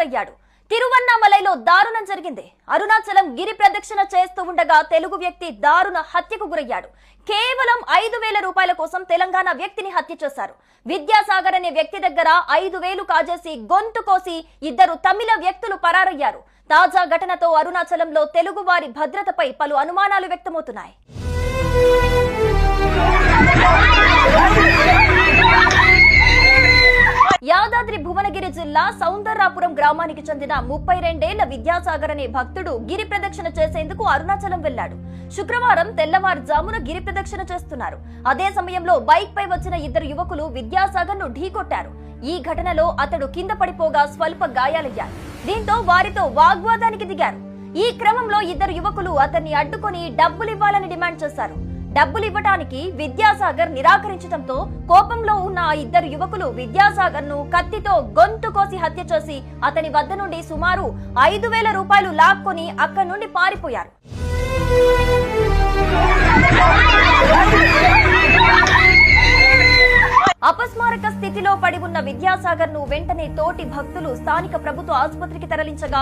గురయ్యాడు. తిరువన్నామలైలో దారుణం జరిగింది. అరుణాచలం గిరి ప్రదక్షిణ చేస్తూ ఉండగా తెలుగు వ్యక్తి దారుణ హత్యకు గురయ్యాడు. కేవలం 5,000 రూపాయల కోసం తెలంగాణ వ్యక్తిని హత్య చేశారు. విద్యాసాగర్ అనే వ్యక్తి దగ్గర 5,000 కాజేసి గొంతు కోసి ఇద్దరు తమిళ వ్యక్తులు పరారయ్యారు. తాజా ఘటనతో అరుణాచలంలో తెలుగు వారి భద్రతపై పలు అనుమానాలు వ్యక్తమవుతున్నాయి. యాదాద్రి భువనగిరి జిల్లా సౌందర్యాపురం గ్రామానికి చెందిన 32 ఏళ్ల విద్యాసాగర్ అనే భక్తుడు గిరి ప్రదక్షిణ చేసేందుకు అరుణాచలం వెళ్లాడు. శుక్రవారం తెల్లవారుజామున గిరి ప్రదక్షిణ చేస్తున్నారు. అదే సమయంలో బైక్ పై వచ్చిన ఇద్దరు యువకులు విద్యాసాగర్ ను ఢీకొట్టారు. ఈ ఘటనలో అతడు కింద పడిపోగా స్వల్ప గాయాలయ్యాయి. దీంతో వారితో వాగ్వాదానికి దిగారు. ఈ క్రమంలో ఇద్దరు యువకులు అతన్ని అడ్డుకొని డబ్బులివ్వాలని డిమాండ్ చేశారు. డబ్బులివ్వటానికి విద్యాసాగర్ నిరాకరించడంతో కోపంలో ఉన్న ఆ ఇద్దరు యువకులు విద్యాసాగర్ ను కత్తితో గొంతు కోసి హత్య చేసి అతని వద్ద నుండి సుమారు 5,000 రూపాయలు లాక్కొని అక్కడి నుండి పారిపోయారు. అపస్మారక స్థితిలో పడి ఉన్న విద్యాసాగర్ ను వెంటనే తోటి భక్తులు స్థానిక ప్రభుత్వ ఆసుపత్రికి తరలించగా